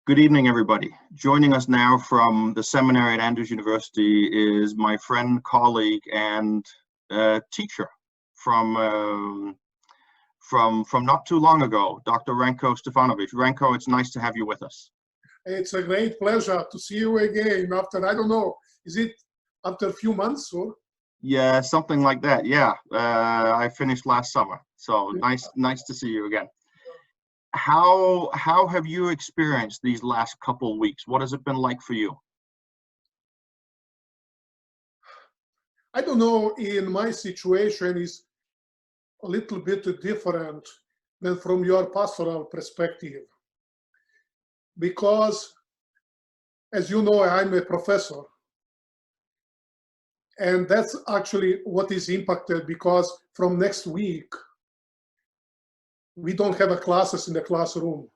Good evening, everybody. Joining us now from the seminary at Andrews University is my friend, colleague, and teacher from not too long ago, Dr. Ranko Stefanovic. Ranko, it's nice to have you with us. It's a great pleasure to see you again after, I don't know, is it after a few months or? Yeah, something like that. Yeah, I finished last summer, so nice to see you again. How have you experienced these last couple weeks? What has it been like for you? I don't know, in my situation is a little bit different than from your pastoral perspective. Because, as you know, I'm a professor. And that's actually what is impacted, because from next week, we don't have classes in the classroom.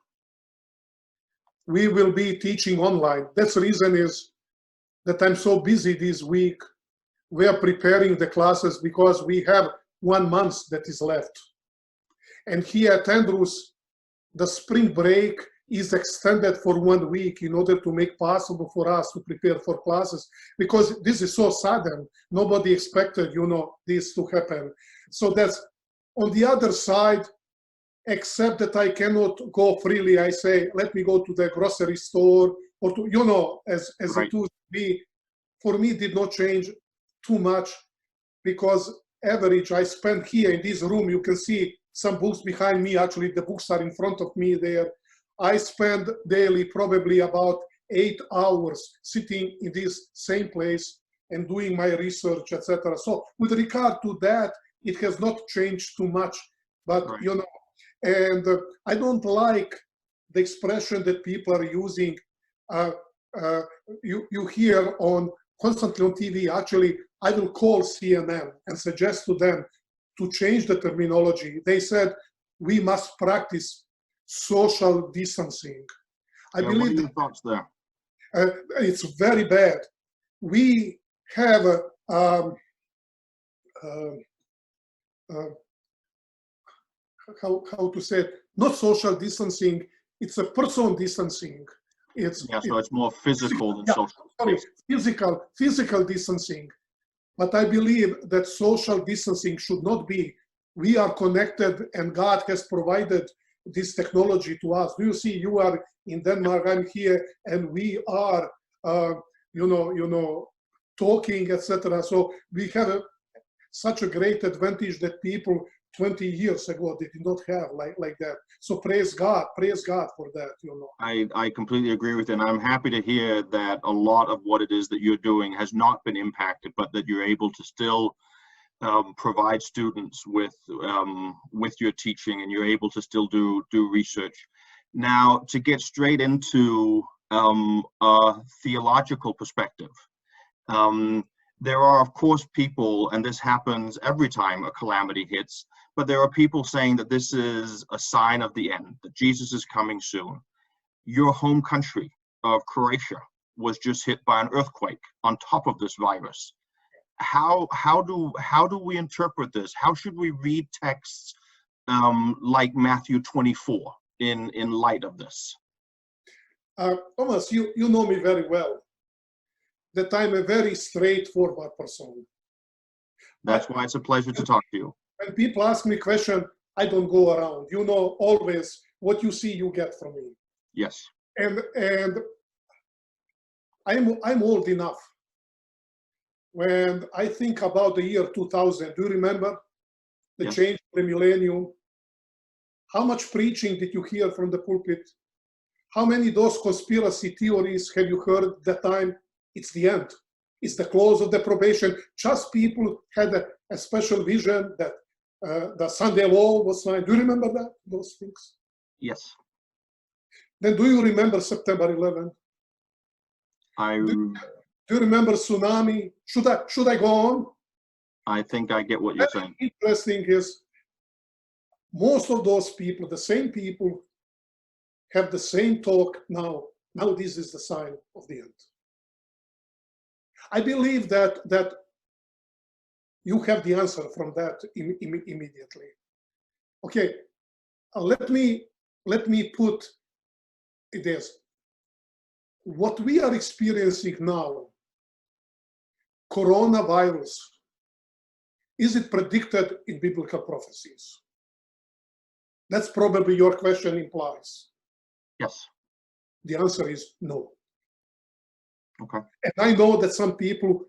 We will be teaching online. That's the reason is that I'm so busy this week. We are preparing the classes because we have 1 month that is left. And here at Andrews, the spring break is extended for 1 week in order to make possible for us to prepare for classes, because this is so sudden. Nobody expected, this to happen. So that's on the other side. Except that I cannot go freely, I say, let me go to the grocery store, or to, as right. it used to be. For me, did not change too much, because average I spend here in this room, you can see some books behind me. Actually, the books are in front of me there. I spend daily probably about 8 hours sitting in this same place and doing my research, etc. So with regard to that, it has not changed too much, but right. And I don't like the expression that people are using. You hear constantly on TV. Actually, I will call CNN and suggest to them to change the terminology. They said we must practice social distancing. I believe. What are your thoughts there? It's very bad. We have how to say it, not social distancing, it's a person distancing. So it's more physical than social. Sorry, physical distancing. But I believe that social distancing should not be, we are connected and God has provided this technology to us. Do you see, you are in Denmark, I'm here, and we are, talking, etc. So we have such a great advantage that people 20 years ago they did not have like that. So praise God for that. I completely agree with you, and I'm happy to hear that a lot of what it is that you're doing has not been impacted, but that you're able to still provide students with your teaching, and you're able to still do research. Now, to get straight into a theological perspective, there are, of course, people, and this happens every time a calamity hits, but there are people saying that this is a sign of the end, that Jesus is coming soon. Your home country of Croatia was just hit by an earthquake on top of this virus. How do we interpret this? How should we read texts like Matthew 24 in light of this? Thomas, you know me very well, that I'm a very straightforward person. That's why it's a pleasure to talk to you. When people ask me questions, I don't go around. You know always what you see, you get from me. Yes. And I'm old enough. When I think about the year 2000, do you remember the change of the millennium? How much preaching did you hear from the pulpit? How many of those conspiracy theories have you heard at that time? It's the end. It's the close of the probation. Just people had a special vision that the Sunday law was signed. Do you remember that? Those things? Yes. Then do you remember September 11th? Do you remember tsunami? Should I go on? I think I get what you're saying. Interesting is most of those people, the same people, have the same talk now. Now this is the sign of the end. I believe that you have the answer from that immediately. Okay, let me put it this. what we are experiencing now, coronavirus, is it predicted in biblical prophecies? That's probably your question implies. Yes. The answer is no. Okay. And I know that some people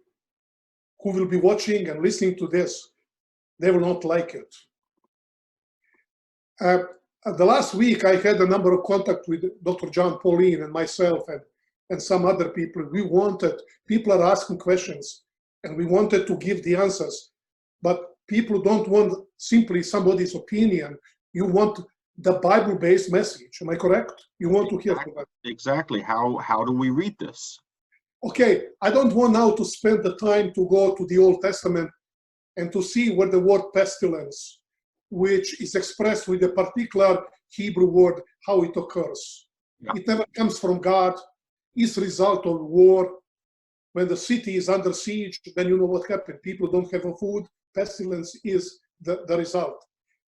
who will be watching and listening to this, they will not like it. The last week, I had a number of contact with Dr. John Pauline and myself and some other people. People are asking questions, and we wanted to give the answers. But people don't want simply somebody's opinion. You want the Bible-based message. Am I correct? You want to hear from that. Exactly. How do we read this? Okay, I don't want now to spend the time to go to the Old Testament and to see where the word pestilence, which is expressed with a particular Hebrew word, how it occurs. Yeah. It never comes from God. It's a result of war. When the city is under siege, then you know what happened. People don't have food. Pestilence is the result.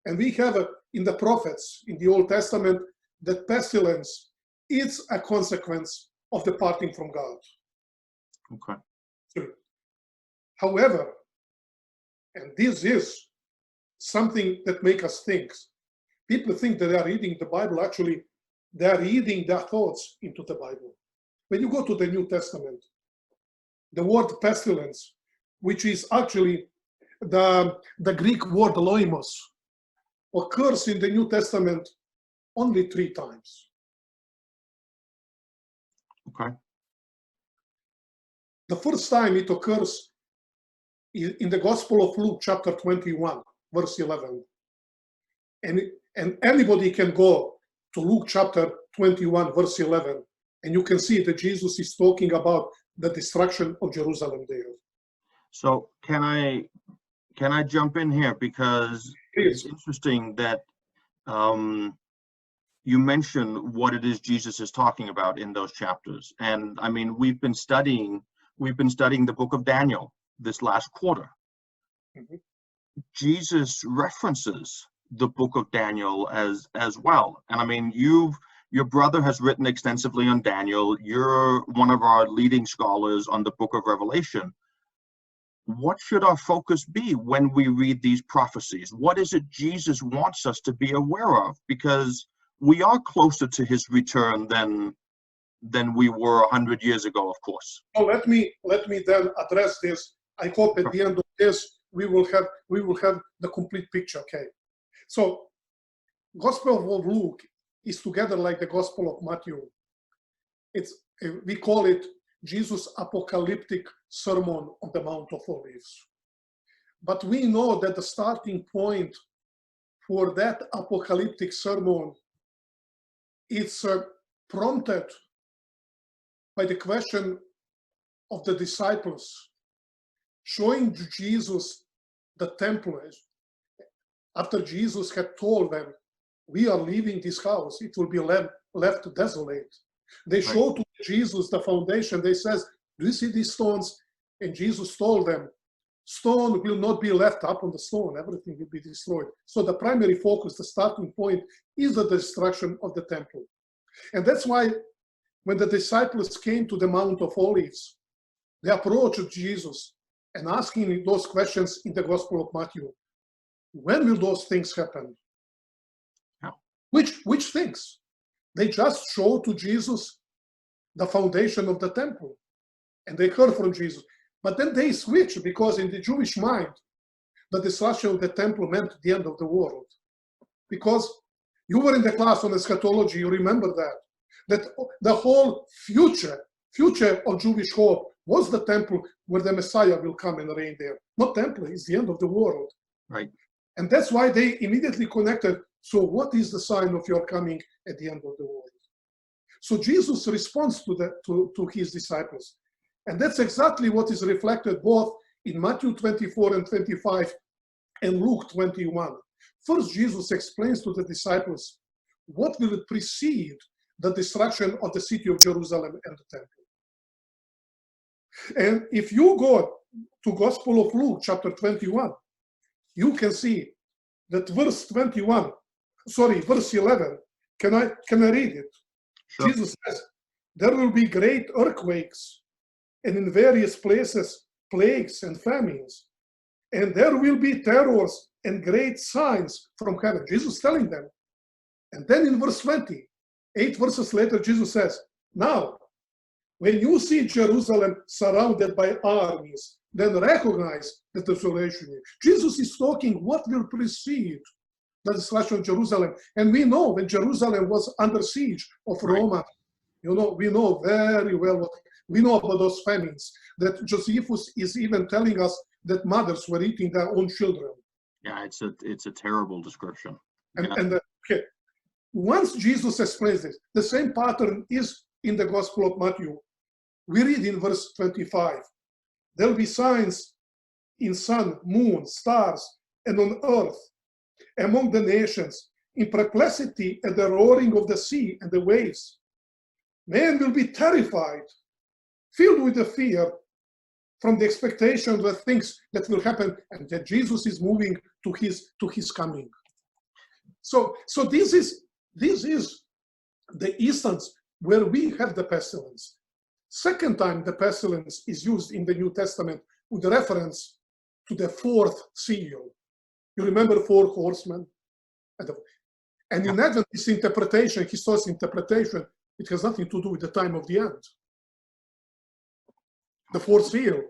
And we have in the prophets, in the Old Testament, that pestilence is a consequence of departing from God. Okay. However, and this is something that makes us think. People think that they are reading the Bible. Actually, they are reading their thoughts into the Bible. When you go to the New Testament, the word pestilence, which is actually the Greek word loimos, occurs in the New Testament only 3 times. Okay. The first time it occurs in the Gospel of Luke, chapter 21, verse 11. And anybody can go to Luke chapter 21, verse 11, and you can see that Jesus is talking about the destruction of Jerusalem there. So can I jump in here, because Please. it's interesting that you mention what it is Jesus is talking about in those chapters. And I mean, we've been studying the book of Daniel this last quarter. Mm-hmm. Jesus references the book of Daniel as well. And I mean, your brother has written extensively on Daniel. You're one of our leading scholars on the book of Revelation. What should our focus be when we read these prophecies? What is it Jesus wants us to be aware of? Because we are closer to his return than we were 100 years ago, of course. So let me then address this. I hope at the end of this we will have the complete picture. Okay. So Gospel of Luke is together like the Gospel of Matthew. We call it Jesus' apocalyptic sermon on the Mount of Olives. But we know that the starting point for that apocalyptic sermon is prompted by the question of the disciples showing Jesus the temple. After Jesus had told them, we are leaving this house, it will be left desolate. They showed to Jesus the foundation. They says, do you see these stones? And Jesus told them, stone will not be left up on the stone. Everything will be destroyed. So the primary focus, the starting point, is the destruction of the temple. And that's why when the disciples came to the Mount of Olives, they approached Jesus and asking those questions in the Gospel of Matthew. When will those things happen? How? Which things? They just showed to Jesus the foundation of the temple. And they heard from Jesus. But then they switched, because in the Jewish mind, the destruction of the temple meant the end of the world. Because you were in the class on eschatology, you remember that the whole future of Jewish hope was the temple where the Messiah will come and reign there. Not temple, it's the end of the world. Right. And that's why they immediately connected. So what is the sign of your coming at the end of the world? So Jesus responds to his disciples. And that's exactly what is reflected both in Matthew 24 and 25 and Luke 21. First, Jesus explains to the disciples what will precede the destruction of the city of Jerusalem and the temple. And if you go to Gospel of Luke, chapter 21, you can see that verse 11. Can I read it? Sure. Jesus says, there will be great earthquakes, and in various places, plagues and famines. And there will be terrors and great signs from heaven. Jesus telling them. And then in verse 20, 8 verses later, Jesus says, now, when you see Jerusalem surrounded by armies, then recognize the desolation. Jesus is talking what will precede the destruction of Jerusalem. And we know when Jerusalem was under siege of Rome, you know, we know very well what we know about those famines, that Josephus is even telling us that mothers were eating their own children. Yeah, it's a terrible description. And okay, once Jesus explains this, the same pattern is in the Gospel of Matthew. We read in verse 25, there will be signs in sun, moon, stars, and on earth, among the nations, in perplexity at the roaring of the sea and the waves. Man will be terrified, filled with the fear from the expectation of the things that will happen, and that Jesus is moving to his coming. So this is the instance where we have the pestilence. Second time the pestilence is used in the New Testament with reference to the fourth seal. You remember 4 horsemen? And in Adventist interpretation, historical interpretation, it has nothing to do with the time of the end. The fourth seal,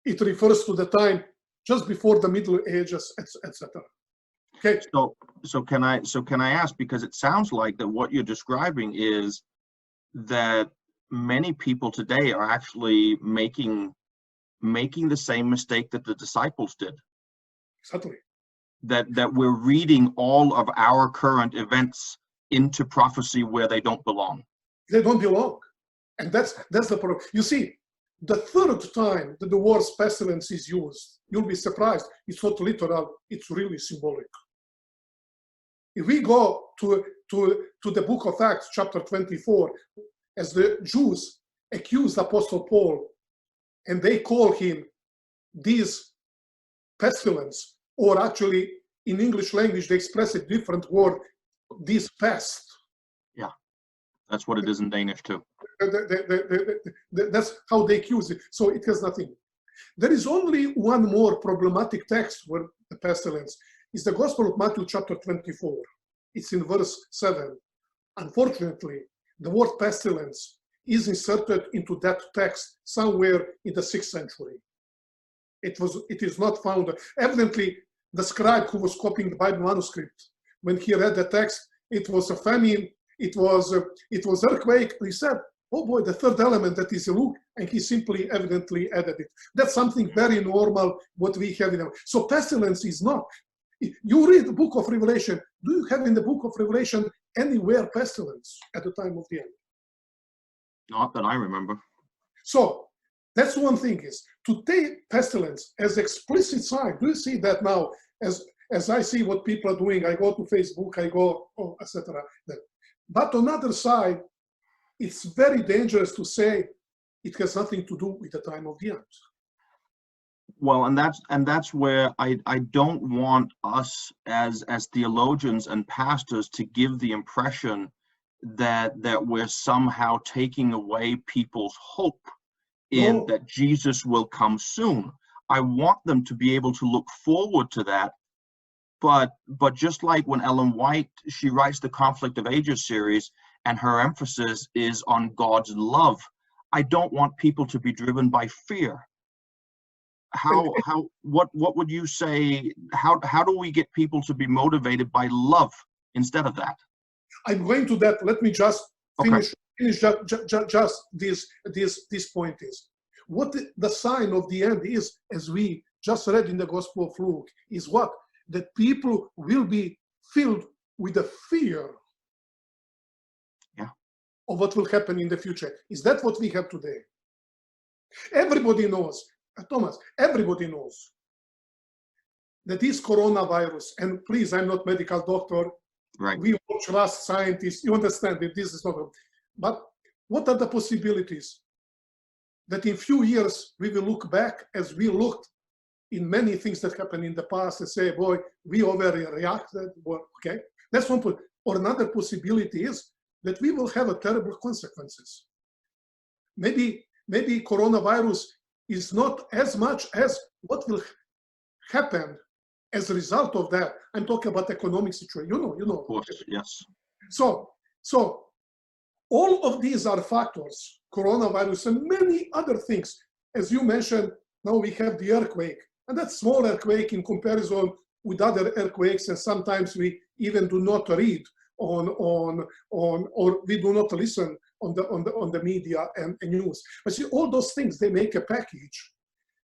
it refers to the time just before the Middle Ages, etc. Okay. So can I ask, because it sounds like that what you're describing is that many people today are actually making the same mistake that the disciples did. Exactly. That we're reading all of our current events into prophecy where they don't belong. They don't belong. And that's the problem. You see, the third time that the word pestilence is used, you'll be surprised. It's not literal, it's really symbolic. If we go to the book of Acts, chapter 24, as the Jews accused Apostle Paul, and they call him this pestilence, or actually in English language, they express a different word, this pest. Yeah, that's what it is in Danish too. That's how they accuse it. So it has nothing. There is only one more problematic text where the pestilence is the Gospel of Matthew, chapter 24. It's in verse 7. Unfortunately, the word pestilence is inserted into that text somewhere in the 6th century. It is not found. Evidently, the scribe who was copying the Bible manuscript, when he read the text, it was a famine, it was earthquake. He said, oh boy, the third element, that is a look, and he simply evidently added it. That's something very normal, what we have in our. So pestilence is not. You read the book of Revelation. Do you have in the book of Revelation anywhere pestilence at the time of the end? Not that I remember. So that's one thing, is to take pestilence as explicit sign. Do you see that now? As I see what people are doing, I go to Facebook, I go, etc. But on the other side, it's very dangerous to say it has nothing to do with the time of the end. Well, and that's where I don't want us as theologians and pastors to give the impression that we're somehow taking away people's hope in that Jesus will come soon. I want them to be able to look forward to that. But just like when Ellen White, she writes the Conflict of Ages series, and her emphasis is on God's love, I don't want people to be driven by fear. What would you say? How do we get people to be motivated by love instead of that? I'm going to that. Let me just finish just this point is what the sign of the end is, as we just read in the Gospel of Luke, is what? That people will be filled with the fear of what will happen in the future. Is that what we have today? Everybody knows, Thomas, everybody knows that this coronavirus, and please, I'm not medical doctor, right? We all trust scientists, you understand that this is not, but what are the possibilities that in few years we will look back as we looked in many things that happened in the past and say, boy, we overreacted, okay? That's one point. Or another possibility is that we will have a terrible consequences. Maybe coronavirus is not as much as what will happen as a result of that. I'm talking about economic situation. You know. Of course, yes. So all of these are factors, coronavirus and many other things. As you mentioned, now we have the earthquake, and that's small earthquake in comparison with other earthquakes, and sometimes we even do not read on or we do not listen on the media and news. But see, all those things, they make a package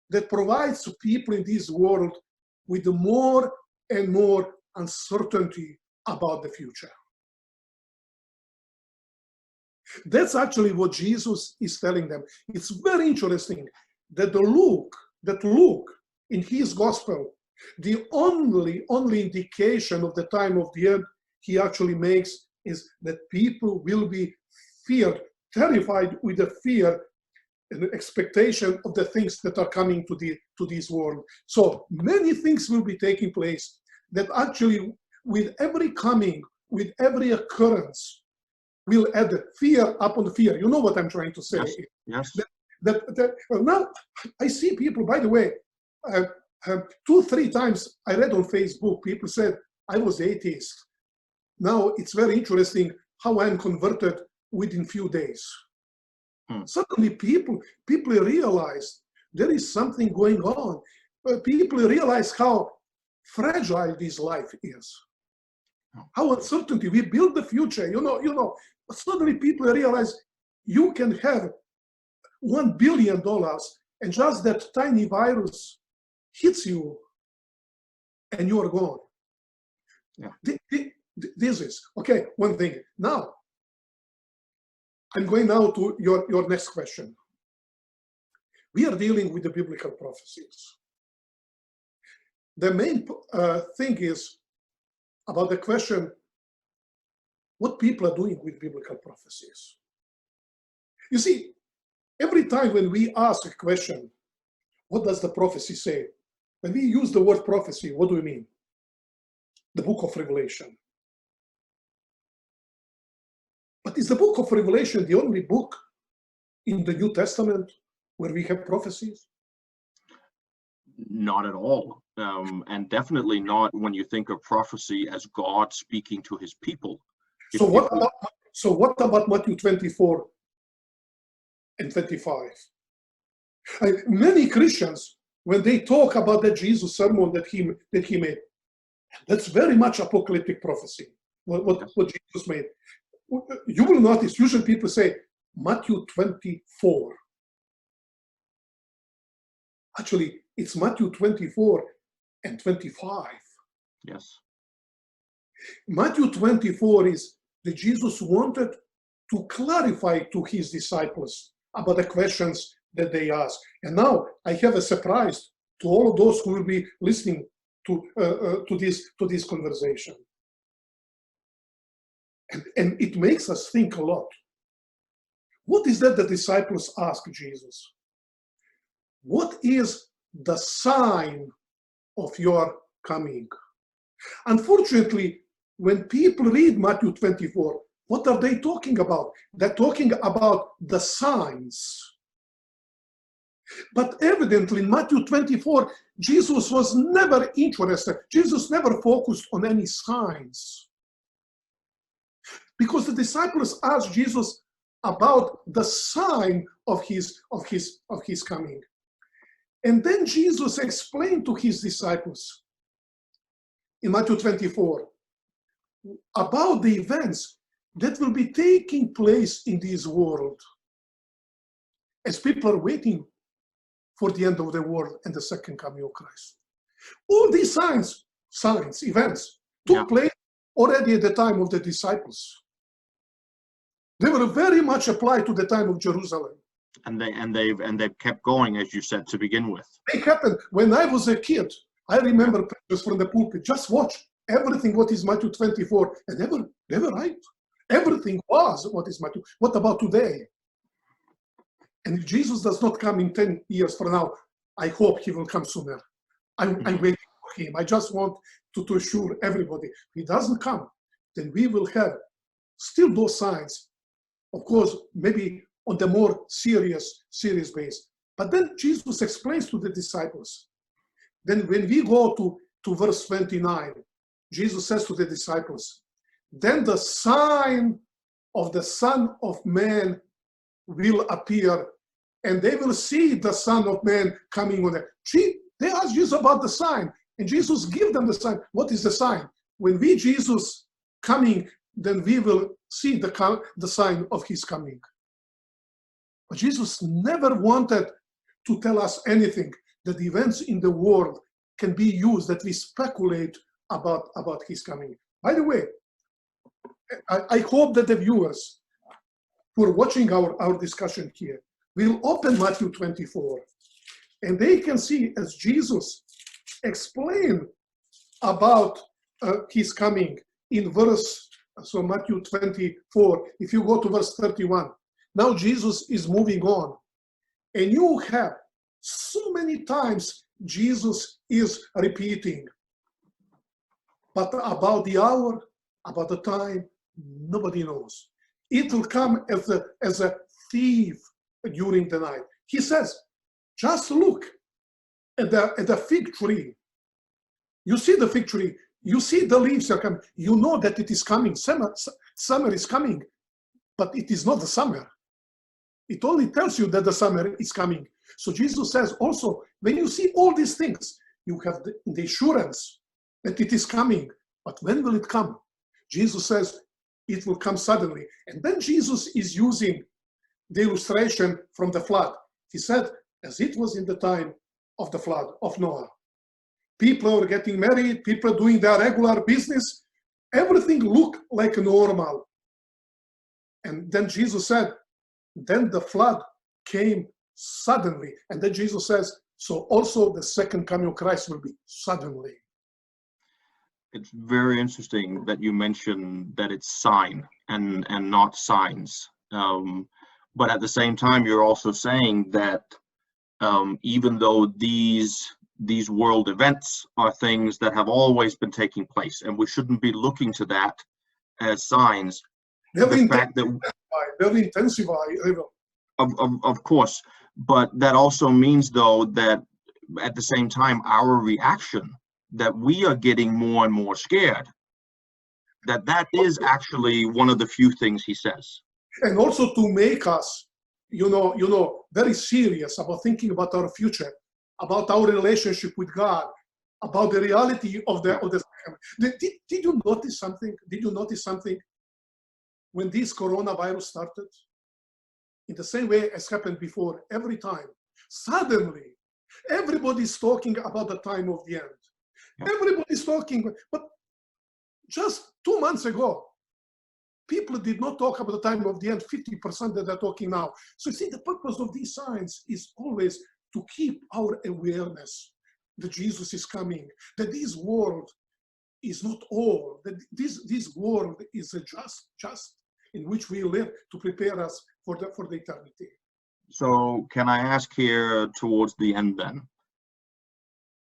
that provides people in this world with more and more uncertainty about the future. That's actually what Jesus is telling them. It's very interesting that Luke in his gospel, the only indication of the time of the end he actually makes is that people will be feared, terrified with the fear and expectation of the things that are coming to this world. So many things will be taking place that actually with every coming, with every occurrence, will add fear upon fear. You know what I'm trying to say? Yes. Now I see people, by the way, 2-3 times I read on Facebook, people said I was atheist. Now it's very interesting how I'm converted within few days. Suddenly people realize there is something going on. People realize how fragile this life is. How uncertainty, we build the future, you know. Suddenly people realize you can have $1 billion and just that tiny virus hits you and you are gone. Yeah. This is, okay, one thing. Now, I'm going now to your next question. We are dealing with the biblical prophecies. The main thing is about the question, what people are doing with biblical prophecies. You see, every time when we ask a question, what does the prophecy say? When we use the word prophecy, what do we mean? The book of Revelation. But is the book of Revelation the only book in the New Testament where we have prophecies? Not at all. And definitely not when you think of prophecy as God speaking to his people. So what about Matthew 24 and 25? Many Christians, when they talk about the Jesus sermon that he made, that's very much apocalyptic prophecy, what Jesus made. You will notice, usually people say Matthew 24. Actually, it's Matthew 24 and 25. Yes. Matthew 24 is that Jesus wanted to clarify to his disciples about the questions that they ask. And now I have a surprise to all of those who will be listening to this conversation. And it makes us think a lot. What is that the disciples ask Jesus? What is the sign of your coming? Unfortunately, when people read Matthew 24, what are they talking about? They're talking about the signs. But evidently in Matthew 24, Jesus was never interested. Jesus never focused on any signs. Because the disciples asked Jesus about the sign of his coming. And then Jesus explained to his disciples in Matthew 24 about the events that will be taking place in this world as people are waiting for the end of the world and the second coming of Christ. All these signs, events took place already at the time of the disciples. They were very much applied to the time of Jerusalem. And they've kept going, as you said, to begin with. It happened when I was a kid. I remember preachers from the pulpit, just watch everything what is Matthew 24, and they were right. Everything was what is Matthew. What about today? And if Jesus does not come in 10 years from now, I hope he will come sooner. I'm waiting for him. I just want to assure everybody, if he doesn't come, then we will have still those signs, of course, maybe on the more serious base. But then Jesus explains to the disciples. Then when we go to verse 29, Jesus says to the disciples, then the sign of the Son of Man will appear, and they will see the Son of Man coming on it. They asked Jesus about the sign, and Jesus gave them the sign. What is the sign? When we Jesus coming, then we will see the sign of his coming. But Jesus never wanted to tell us anything, that the events in the world can be used, that we speculate about his coming. By the way, I hope that the viewers who are watching our discussion here will open Matthew 24, and they can see as Jesus explained about his coming in verse, so Matthew 24, if you go to verse 31, now Jesus is moving on, and you have so many times Jesus is repeating, but about the hour, about the time, nobody knows. It will come as a thief during the night. He says, just look at the fig tree. You see the fig tree, you see the leaves are coming, you know that it is coming, summer is coming, but it is not the summer. It only tells you that the summer is coming. So Jesus says also, when you see all these things, you have the assurance that it is coming. But when will it come? Jesus says, it will come suddenly. And then Jesus is using the illustration from the flood. He said, as it was in the time of the flood of Noah. People are getting married, people are doing their regular business. Everything looked like normal. And then Jesus said, then the flood came suddenly. And then Jesus says, so also the second coming of Christ will be suddenly. It's very interesting that you mentioned that it's sign and not signs. But at the same time, you're also saying that even though these world events are things that have always been taking place, and we shouldn't be looking to that as signs, the fact that they'll intensify. Of course, but that also means though that at the same time our reaction, that we are getting more and more scared, that is actually one of the few things he says. And also to make us, very serious about thinking about our future, about our relationship with God, about the reality of the. Did you notice something? Did you notice something when this coronavirus started? In the same way as happened before, every time, suddenly, everybody's talking about the time of the end. Everybody's talking, but just 2 months ago, people did not talk about the time of the end, 50% that they're talking now. So you see, the purpose of these signs is always to keep our awareness that Jesus is coming, that this world is not all, that this world is a just in which we live to prepare us for the eternity. So can I ask here towards the end then,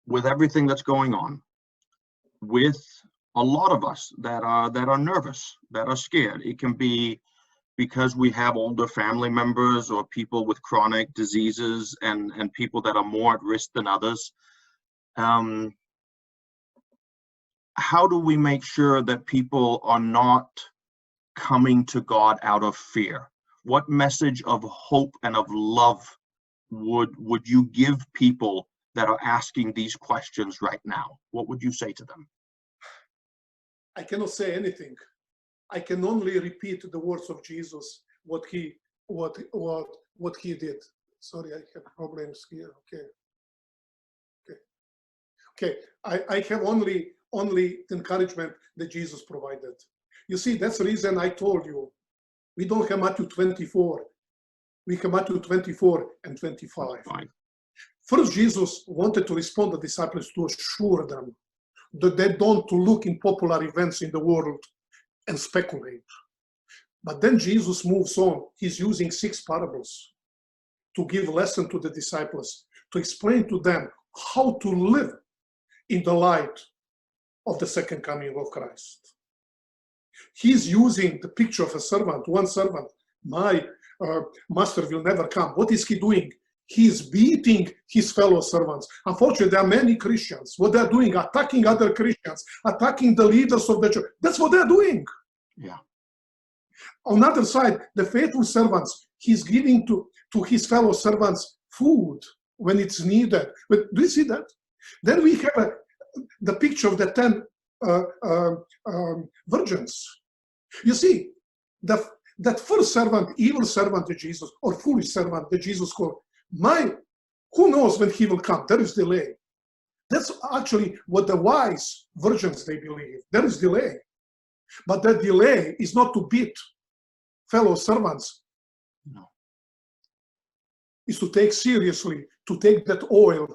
with everything that's going on, with a lot of us that are nervous, that are scared, it can be because we have older family members or people with chronic diseases and people that are more at risk than others. How do we make sure that people are not coming to God out of fear? What message of hope and of love would you give people that are asking these questions right now? What would you say to them? I cannot say anything. I can only repeat the words of Jesus, what he did. Sorry, I have problems here. Okay. I have only the encouragement that Jesus provided. You see, that's the reason I told you we don't have Matthew 24. We have Matthew 24 and 25. First, Jesus wanted to respond to the disciples to assure them that they don't look in popular events in the world and speculate. But then Jesus moves on. He's using 6 parables to give lesson to the disciples, to explain to them how to live in the light of the second coming of Christ. He's using the picture of a servant, one servant. My master will never come. What is he doing? He's beating his fellow servants. Unfortunately, there are many Christians. What they're doing, attacking other Christians, attacking the leaders of the church. That's what they're doing. Yeah. On the other side, the faithful servants, he's giving to his fellow servants food when it's needed. But do you see that? Then we have the picture of the 10 virgins. You see, that first servant, evil servant of Jesus, or foolish servant that Jesus called, who knows when he will come? There is delay. That's actually what the wise virgins, they believe. There is delay. But that delay is not to beat fellow servants. No. It's to take seriously, to take that oil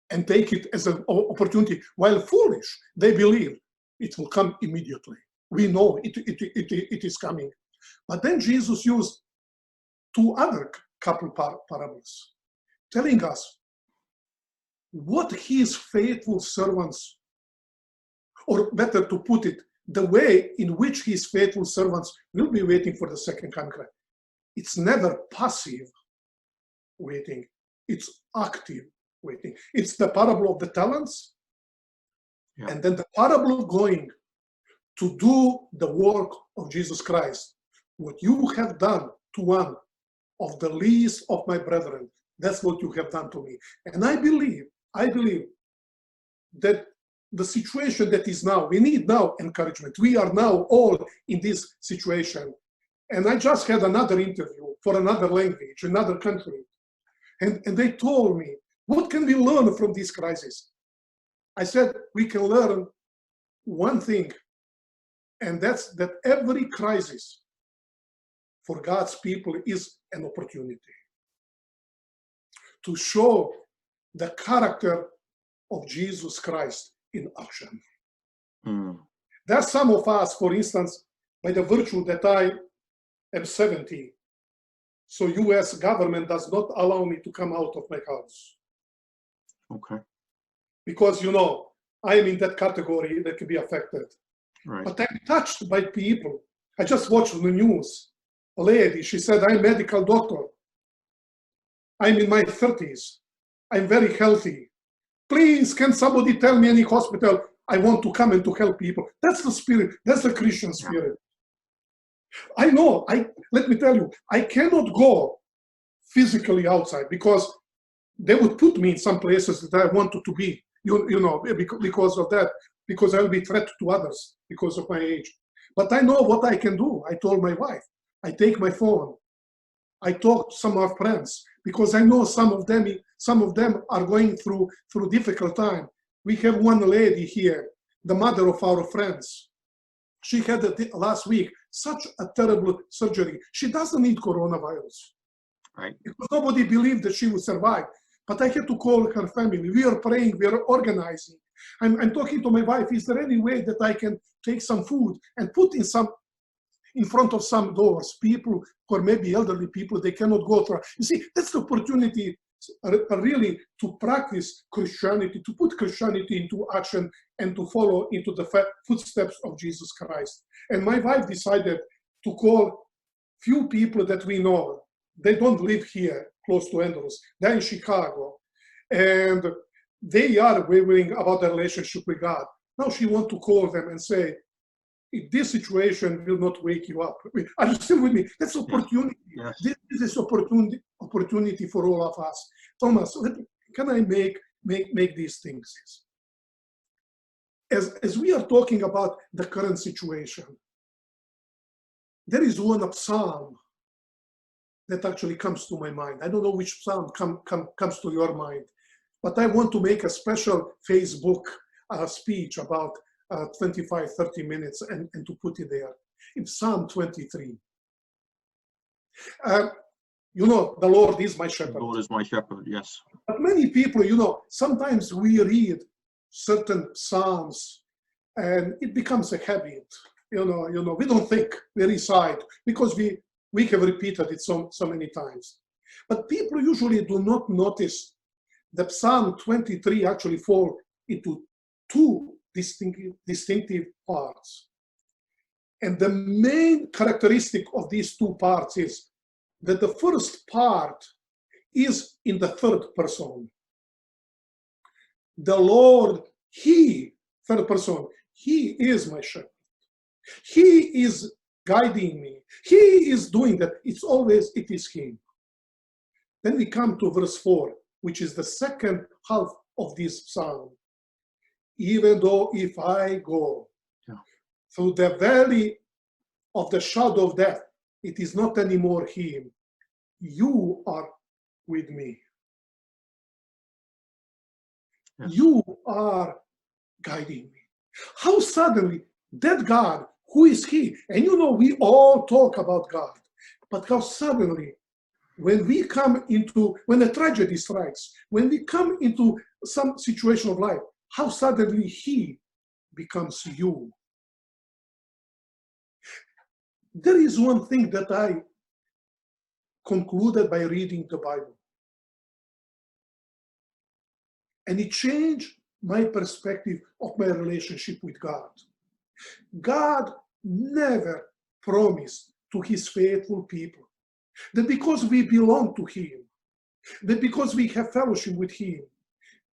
and take it as an opportunity. While foolish, they believe it will come immediately. We know it is coming. But then Jesus used 2 other couple parables, telling us what his faithful servants, or better to put it, the way in which his faithful servants will be waiting for the second coming. It's never passive waiting, it's active waiting. It's the parable of the talents, yeah. And then the parable of going to do the work of Jesus Christ. What you have done to one of the least of my brethren, that's what you have done to me. And I believe that the situation that is now, we need now encouragement. We are now all in this situation. And I just had another interview for another language, another country. And they told me, what can we learn from this crisis? I said, we can learn one thing, and that's that every crisis for God's people is an opportunity to show the character of Jesus Christ in action. There are some of us, for instance, by the virtue that I am 70, so US government does not allow me to come out of my house. Okay. Because, you know, I am in that category that can be affected. Right. But I'm touched by people. I just watched the news. A lady, she said, I'm a medical doctor. I'm in my 30s. I'm very healthy. Please, can somebody tell me any hospital? I want to come and to help people. That's the spirit. That's the Christian spirit. Yeah. I know. Let me tell you, I cannot go physically outside because they would put me in some places that I wanted to be, you know, because of that, because I'll be threat to others because of my age. But I know what I can do. I told my wife, I take my phone. I talk to some of our friends because I know some of them are going through difficult time. We have one lady here, the mother of our friends. She had last week such a terrible surgery. She doesn't need coronavirus. Right. Because nobody believed that she would survive. But I had to call her family. We are praying, we are organizing. I'm talking to my wife, is there any way that I can take some food and put in front of some doors, people, or maybe elderly people, they cannot go through. You see, that's the opportunity really to practice Christianity, to put Christianity into action and to follow into the footsteps of Jesus Christ. And my wife decided to call few people that we know. They don't live here close to Andrews. They're in Chicago. And they are wavering about their relationship with God. Now she wants to call them and say, if this situation will not wake you up. Are you still with me? That's opportunity. Yes. This is opportunity for all of us. Thomas, can I make these things? As we are talking about the current situation, there is one psalm that actually comes to my mind. I don't know which psalm comes to your mind, but I want to make a special Facebook speech about 25, 30 minutes and to put it there. In Psalm 23. You know, the Lord is my shepherd. The Lord is my shepherd, yes. But many people, you know, sometimes we read certain psalms and it becomes a habit. You know, we don't think, we recite, because we have repeated it so many times. But people usually do not notice that Psalm 23 actually fall into two distinctive parts. And the main characteristic of these two parts is that the first part is in the third person. The Lord, He, third person, He is my shepherd. He is guiding me. He is doing that. It is Him. Then we come to verse 4, which is the second half of this psalm. Even though if I go through the valley of the shadow of death, it is not anymore Him. You are with me. Yes. You are guiding me. How suddenly that God, who is He? And you know, we all talk about God, but how suddenly, when a tragedy strikes, when we come into some situation of life, how suddenly He becomes you. There is one thing that I concluded by reading the Bible. And it changed my perspective of my relationship with God. God never promised to His faithful people that because we belong to Him, that because we have fellowship with Him,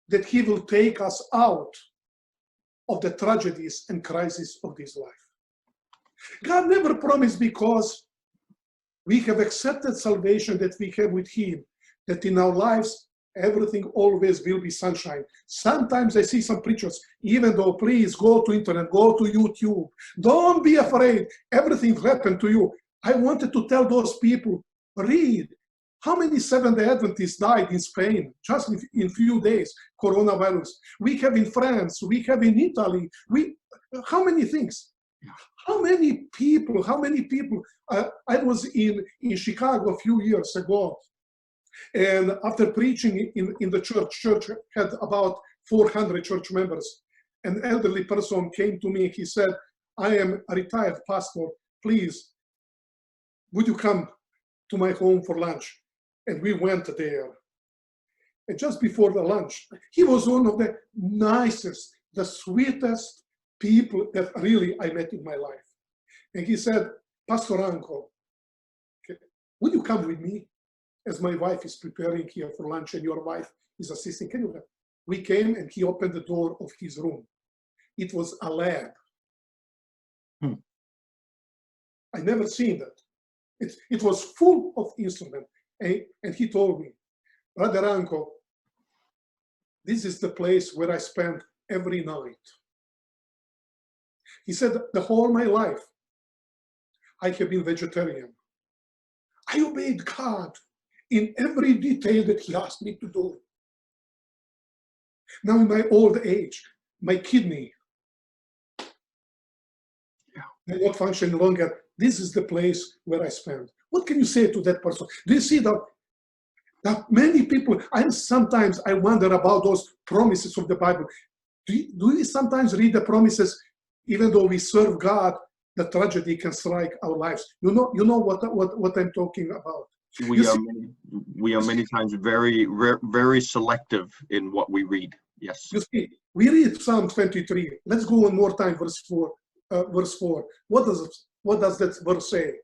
that He will take us out of the tragedies and crises of this life. God never promised because we have accepted salvation that we have with Him, that in our lives everything always will be sunshine. Sometimes I see some preachers, even though, please go to internet, go to YouTube, don't be afraid, everything will happen to you. I wanted to tell those people, read. How many Seventh-day Adventists died in Spain just in few days, coronavirus? We have in France, we have in Italy, how many things? How many people, I was in Chicago a few years ago, and after preaching in the church had about 400 church members. An elderly person came to me, he said, I am a retired pastor, please, would you come to my home for lunch? And we went there. And just before the lunch, he was one of the nicest, the sweetest people that really I met in my life. And he said, Pastor Ranko, would you come with me? As my wife is preparing here for lunch and your wife is assisting. Can you come? We came and he opened the door of his room. It was a lab. I never seen that. It was full of instruments. And he told me, Brother Ranko, this is the place where I spend every night. He said, the whole my life, I have been vegetarian. I obeyed God in every detail that He asked me to do. Now in my old age, my kidney will not function longer. This is the place where I spend. What can you say to that person? Do you see that many people, sometimes I wonder about those promises of the Bible. Do we sometimes read the promises, even though we serve God, the tragedy can strike our lives? You know what I'm talking about. We are many times very selective in what we read. Yes. You see, we read Psalm 23. Let's go one more time, verse 4. What does that verse say?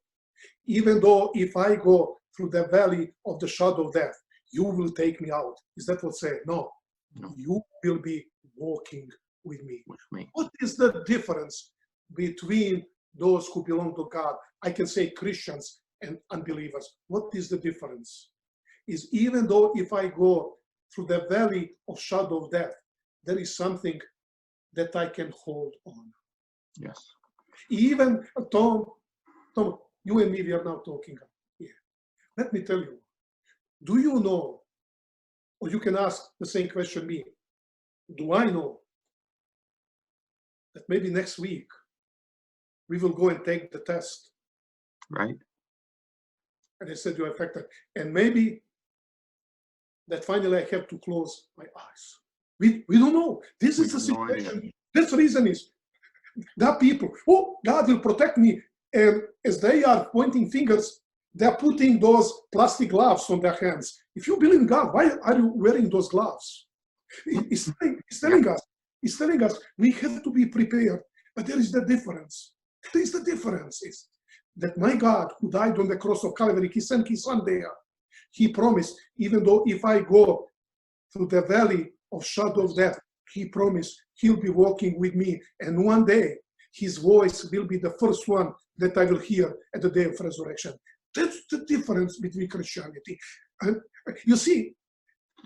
Even though if I go through the valley of the shadow of death, you will take me out. Is that what say? No. You will be walking with me. What is the difference between those who belong to God? I can say Christians and unbelievers. What is the difference? Is even though if I go through the valley of shadow of death, there is something that I can hold on. Yes. Even Tom, you and me, we are now talking here. Let me tell you, do you know, or you can ask the same question me, do I know that maybe next week we will go and take the test? Right. And they said you're affected. And maybe that finally I have to close my eyes. We don't know. This is the situation. This reason is that people, God will protect me. And as they are pointing fingers, they're putting those plastic gloves on their hands. If you believe in God, why are you wearing those gloves? He's telling us we have to be prepared. But there is the difference. That is the difference. Is that my God, who died on the cross of Calvary, he sent his son there. He promised, even though if I go through the valley of shadow of death, he promised he'll be walking with me. And one day, his voice will be the first one that I will hear at the day of resurrection. That's the difference between Christianity. You see,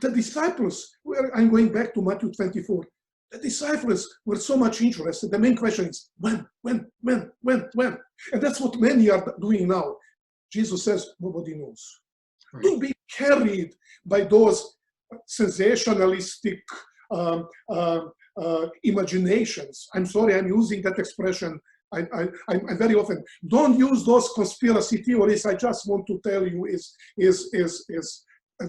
the disciples, I'm going back to Matthew 24, the disciples were so much interested. The main question is, when? And that's what many are doing now. Jesus says, nobody knows. Right. Don't be carried by those sensationalistic imaginations. I'm sorry, I'm using that expression. I very often don't use those conspiracy theories. I just want to tell you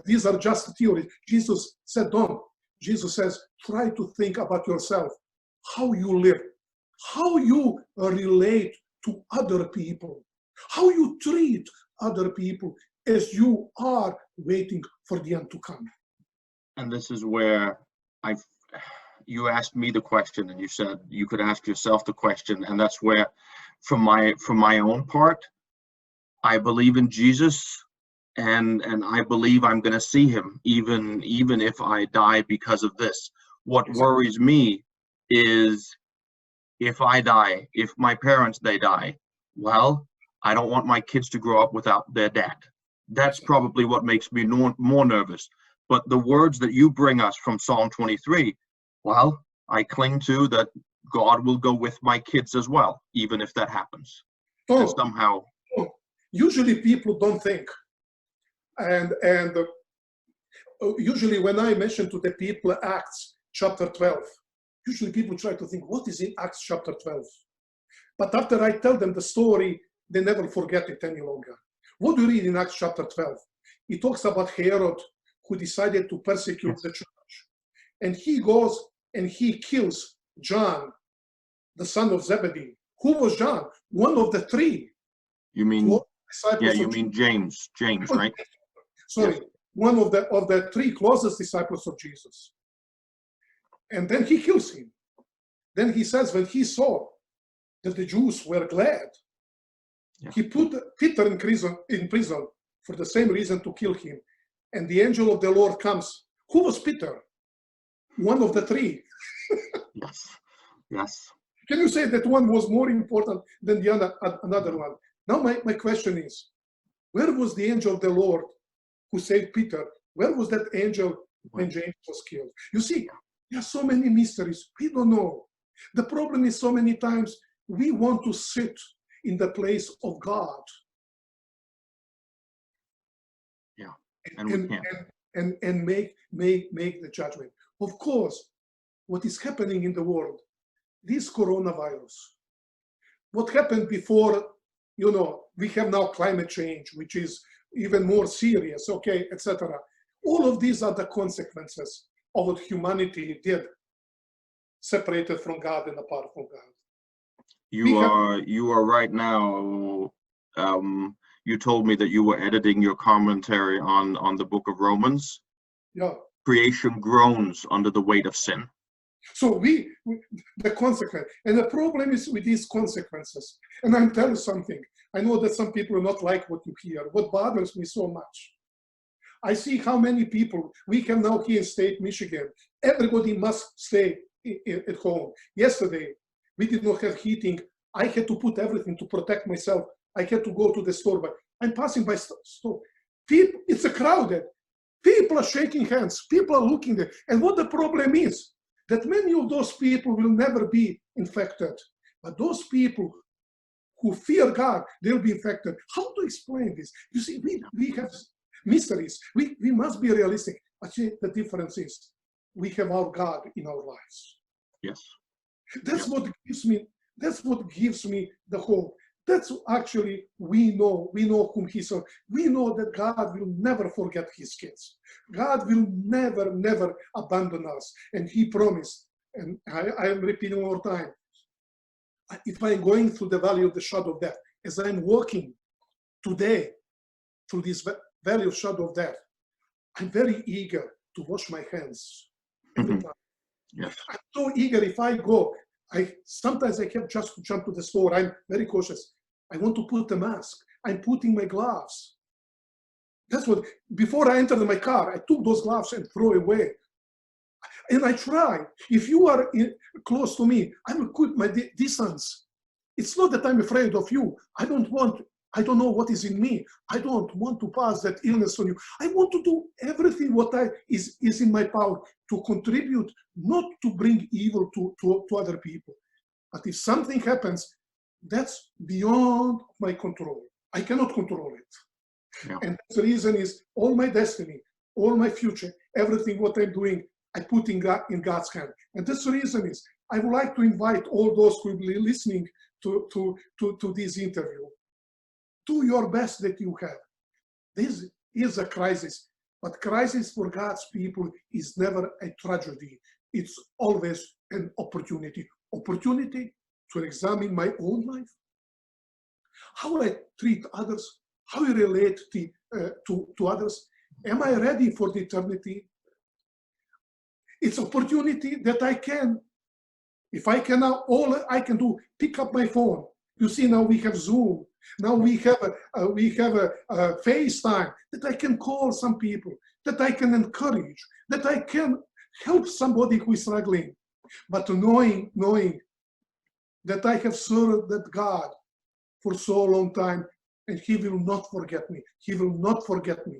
these are just theories. Jesus said, don't. Jesus says, try to think about yourself, how you live, how you relate to other people, how you treat other people as you are waiting for the end to come. And this is where you asked me the question, and you said you could ask yourself the question, and that's where, from my own part, I believe in Jesus, and I believe I'm going to see him, even if I die because of this. What worries me is if I die, if my parents, they die, well, I don't want my kids to grow up without their dad. That's probably what makes me more nervous. But the words that you bring us from Psalm 23, well, I cling to that God will go with my kids as well, even if that happens. And somehow. Usually people don't think. And usually when I mention to the people Acts chapter 12, usually people try to think, what is in Acts chapter 12? But after I tell them the story, they never forget it any longer. What do you read in Acts chapter 12? It talks about Herod, who decided to persecute the church. And he goes and he kills John, the son of Zebedee. Who was John? One of the three. You mean, yeah, you mean James, right? Sorry, yes. One of the three closest disciples of Jesus. And then he kills him. Then he says, when he saw that the Jews were glad, he put Peter in prison for the same reason, to kill him. And the angel of the Lord comes. Who was Peter? One of the three. Yes. Can you say that one was more important than the another one? Now my question is, where was the angel of the Lord who saved Peter? Where was that angel when James was killed? You see, there are so many mysteries. We don't know. The problem is so many times we want to sit in the place of God. Yeah, and we can't. And make the judgment. Of course, what is happening in the world, this coronavirus, what happened before, we have now climate change, which is even more serious, etc. All of these are the consequences of what humanity did, separated from God and apart from God. You are right now. You told me that you were editing your commentary on the book of Romans. Yeah. Creation groans under the weight of sin. So the consequence, and the problem is with these consequences. And I'm telling you something. I know that some people will not like what you hear. What bothers me so much, I see how many people we have now here in state Michigan. Everybody must stay at home. Yesterday, we did not have heating. I had to put everything to protect myself. I had to go to the store, but I'm passing by store. People, it's a crowded. People are shaking hands. People are looking there. And what the problem is, that many of those people will never be infected. But those people who fear God, they'll be infected. How to explain this? You see, we have mysteries. We must be realistic. But the difference is, we have our God in our lives. Yes. That's what gives me the hope. That's actually, we know whom he serves. We know that God will never forget his kids. God will never abandon us. And he promised, and I am repeating one more time, if I'm going through the valley of the shadow of death, as I'm walking today through this valley of shadow of death, I'm very eager to wash my hands every time. Yes. I'm so eager. If I go, Sometimes I have just to jump to the store. I'm very cautious. I want to put a mask. I'm putting my gloves. That's what, before I entered my car, I took those gloves and throw away. And I try. If you are close to me, I will keep my distance. It's not that I'm afraid of you. I don't know what is in me. I don't want to pass that illness on you. I want to do everything what is in my power to contribute, not to bring evil to other people. But if something happens, that's beyond my control. I cannot control it. Yeah. And the reason is all my destiny, all my future, everything what I'm doing, I put in God's hand. And that's the reason is I would like to invite all those who will be listening to this interview. Do your best that you have. This is a crisis, but crisis for God's people is never a tragedy. It's always an opportunity. Opportunity to examine my own life, how I treat others, how I relate to others. Am I ready for the eternity? It's opportunity that I can, if I can now, all I can do, pick up my phone. You see, now we have Zoom. Now we have a FaceTime, that I can call some people, that I can encourage, that I can help somebody who is struggling. But knowing that I have served that God for so long time, and He will not forget me. He will not forget me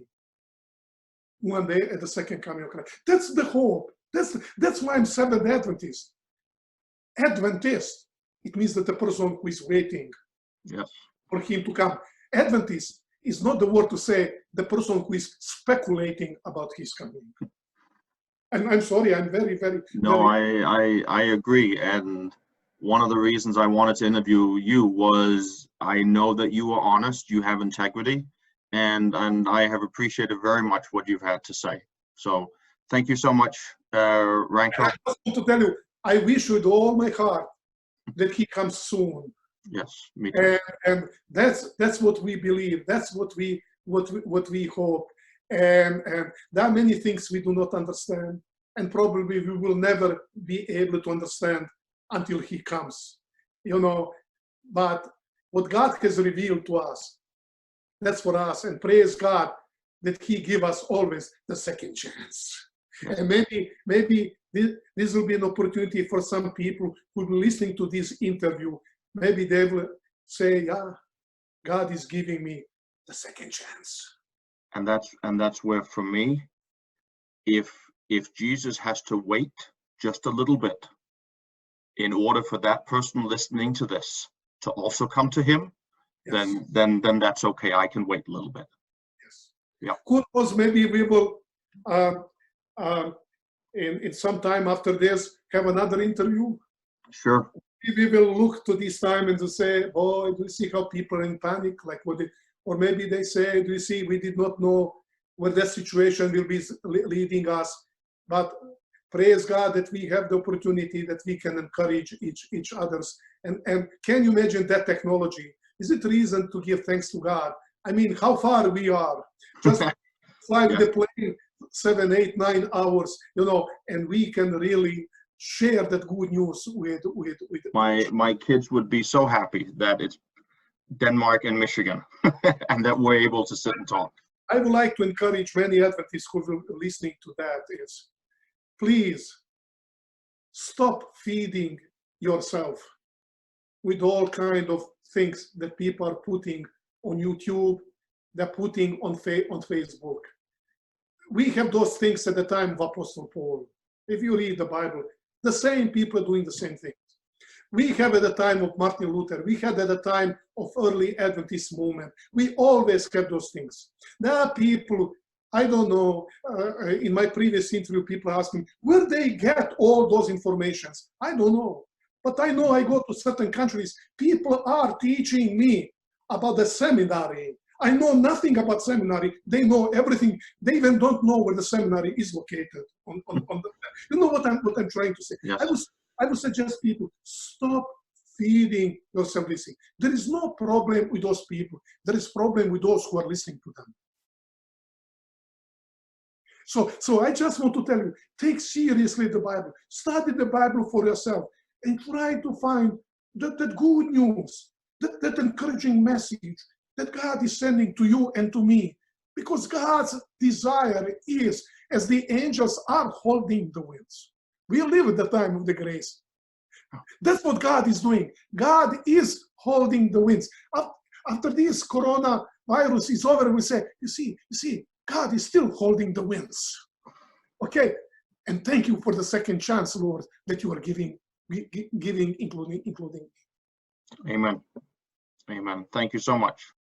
one day at the second coming of Christ. That's the hope. That's why I'm Seventh Adventist. Adventist, it means that the person who is waiting for Him to come. Adventist is not the word to say the person who is speculating about His coming. And I'm sorry, I'm very. No, I agree. And one of the reasons I wanted to interview you was I know that you are honest, you have integrity, and I have appreciated very much what you've had to say. So thank you so much, Ranko. I just want to tell you, I wish with all my heart that He comes soon. Yes, me too. And that's what we believe. That's what we hope. And there are many things we do not understand, and probably we will never be able to understand until He comes. But what God has revealed to us, that's for us. And praise God that He give us always the second chance. And maybe this will be an opportunity for some people who will be listening to this interview. Maybe they will say, yeah, God is giving me the second chance. And that's where, for me, if Jesus has to wait just a little bit in order for that person listening to this to also come to Him, then that's okay. I can wait a little bit. Yes. Yeah. Who knows? Maybe we will in some time after this have another interview. Sure. We will look to this time and to say, "Boy, do you see how people are in panic? Like what?" Or maybe they say, "Do you see? We did not know where that situation will be leading us." But praise God that we have the opportunity that we can encourage each others. And can you imagine that technology? Is it reason to give thanks to God? I mean, how far we are? Just fly with the plane 7, 8, 9 hours, and we can really share that good news with my kids would be so happy that it's Denmark and Michigan and that we're able to sit and talk. I would like to encourage many Adventists who are listening to that is, please stop feeding yourself with all kind of things that people are putting on YouTube, they're putting on Facebook. We have those things at the time of Apostle Paul. If you read the Bible, the same people doing the same things. We have at the time of Martin Luther, we had at the time of early Adventist movement. We always have those things. There are people, I don't know, in my previous interview, people ask me, where they get all those informations? I don't know. But I know I go to certain countries, people are teaching me about the seminary. I know nothing about seminary. They know everything. They even don't know where the seminary is located. You know what I'm trying to say? Yes. I would suggest people, stop feeding yourself listening. There is no problem with those people. There is problem with those who are listening to them. So I just want to tell you, take seriously the Bible. Study the Bible for yourself. and try to find that good news, that encouraging message that God is sending to you and to me. Because God's desire is, as the angels are holding the winds. We live at the time of the grace. That's what God is doing. God is holding the winds. After this coronavirus is over, we say, you see, God is still holding the winds. Okay, and thank you for the second chance, Lord, that you are giving, including. Amen. Amen. Thank you so much.